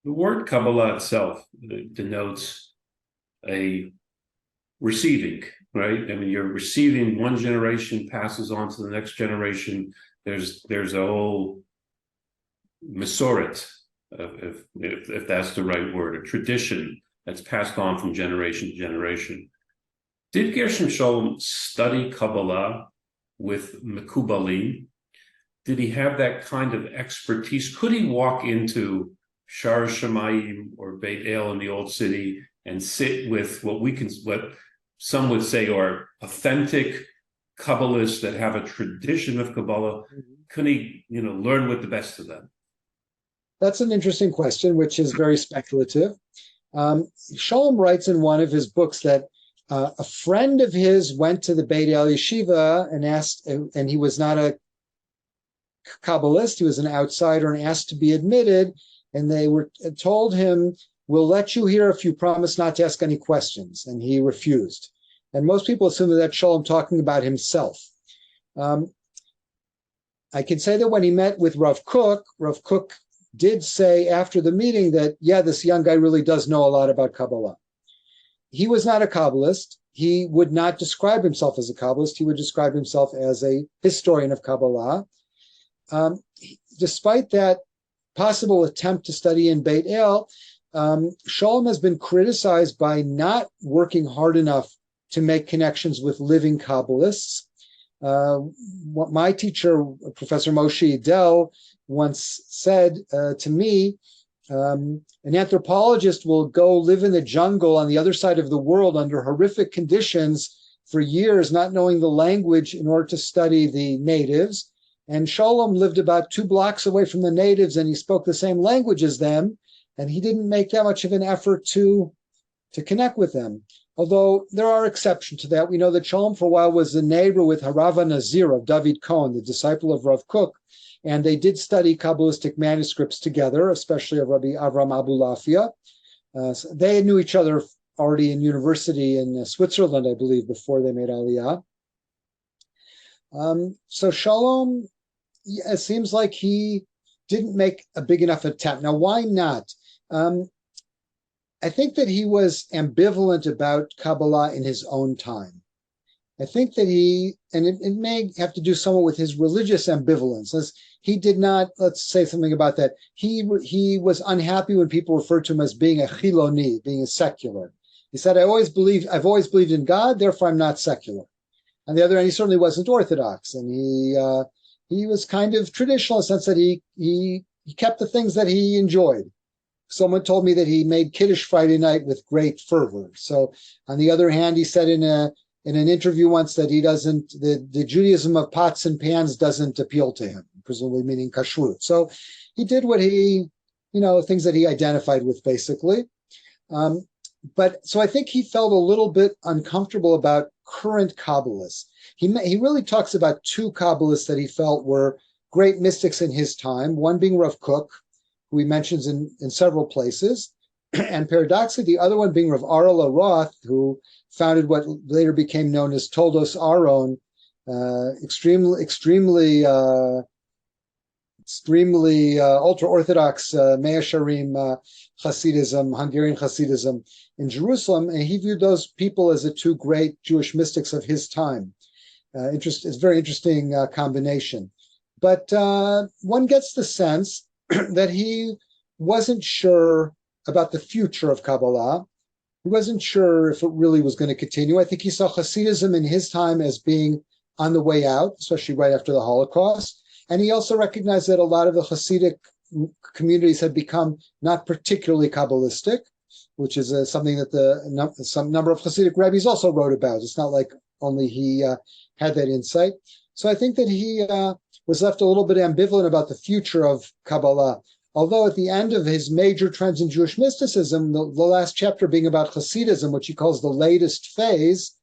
The word Kabbalah itself denotes a receiving, right? I mean, you're receiving, one generation passes on to the next generation. There's a whole Masoret, if that's the right word, a tradition that's passed on from generation to generation. Did Gershom Scholem study Kabbalah with Mekubalim? Did he have that kind of expertise? Could he walk into Shar Shemayim or Beit El in the Old City and sit with what some would say are authentic Kabbalists that have a tradition of Kabbalah? Could he, learn with the best of them? That's an interesting question, which is very speculative. Scholem writes in one of his books that a friend of his went to the Beit El Yeshiva and asked, and he was not a Kabbalist, he was an outsider, and asked to be admitted. And they were told him, "We'll let you here if you promise not to ask any questions." And he refused. And most people assume that Scholem talking about himself. I can say that when he met with Rav Kook did say after the meeting that, yeah, this young guy really does know a lot about Kabbalah. He was not a Kabbalist. He would not describe himself as a Kabbalist. He would describe himself as a historian of Kabbalah. Despite that possible attempt to study in Beit El, Scholem has been criticized by not working hard enough to make connections with living Kabbalists. My teacher, Professor Moshe Idel, once said to me, an anthropologist will go live in the jungle on the other side of the world under horrific conditions for years, not knowing the language in order to study the natives. And Scholem lived about 2 blocks away from the natives, and he spoke the same language as them, and he didn't make that much of an effort to connect with them. Although there are exceptions to that. We know that Scholem for a while was the neighbor with Harava Nazir of David Cohen, the disciple of Rav Kook, and they did study Kabbalistic manuscripts together, especially of Rabbi Avram Abulafia. So they knew each other already in university in Switzerland, I believe, before they made Aliyah. So Scholem, it seems like he didn't make a big enough attempt. Now, why not? I think that he was ambivalent about Kabbalah in his own time. I think that it may have to do somewhat with his religious ambivalence, as he did not, let's say something about that. He was unhappy when people referred to him as being a chiloni, being a secular. He said, I've always believed in God, therefore I'm not secular. On the other hand, he certainly wasn't Orthodox, and he was kind of traditional in the sense that he kept the things that he enjoyed. Someone told me that he made Kiddush Friday night with great fervor. So, on the other hand, he said in an interview once that the Judaism of pots and pans doesn't appeal to him, presumably meaning kashrut. So, he did what things that he identified with, basically. So I think he felt a little bit uncomfortable about current Kabbalists. He really talks about 2 Kabbalists that he felt were great mystics in his time, one being Rav Kook, who he mentions in several places, and paradoxically, the other one being Rav Arla Roth, who founded what later became known as Toldos Aron, extremely ultra-Orthodox Mea Sharim Hasidism, Hungarian Hasidism in Jerusalem, and he viewed those people as the 2 great Jewish mystics of his time. It's a very interesting combination. But one gets the sense that he wasn't sure about the future of Kabbalah. He wasn't sure if it really was going to continue. I think he saw Hasidism in his time as being on the way out, especially right after the Holocaust. And he also recognized that a lot of the Hasidic communities had become not particularly Kabbalistic, which is something that some number of Hasidic rabbis also wrote about. It's not like only he had that insight. So I think that he was left a little bit ambivalent about the future of Kabbalah. Although at the end of his major trends in Jewish mysticism, the last chapter being about Hasidism, which he calls the latest phase,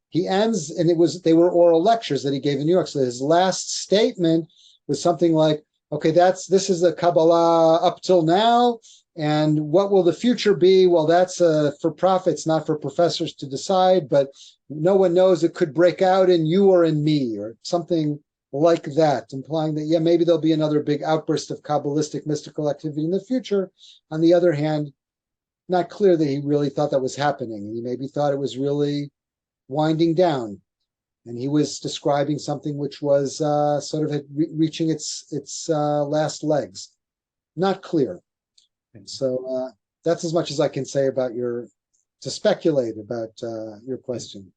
he ends, and they were oral lectures that he gave in New York. So his last statement was something like, okay, this is the Kabbalah up till now, and what will the future be? Well, that's for prophets, not for professors to decide, but no one knows. It could break out in you or in me, or something like that, implying that, yeah, maybe there'll be another big outburst of Kabbalistic mystical activity in the future. On the other hand, not clear that he really thought that was happening. He maybe thought it was really winding down, and he was describing something which was sort of reaching its last legs. Not clear. So that's as much as I can say about to speculate about your question.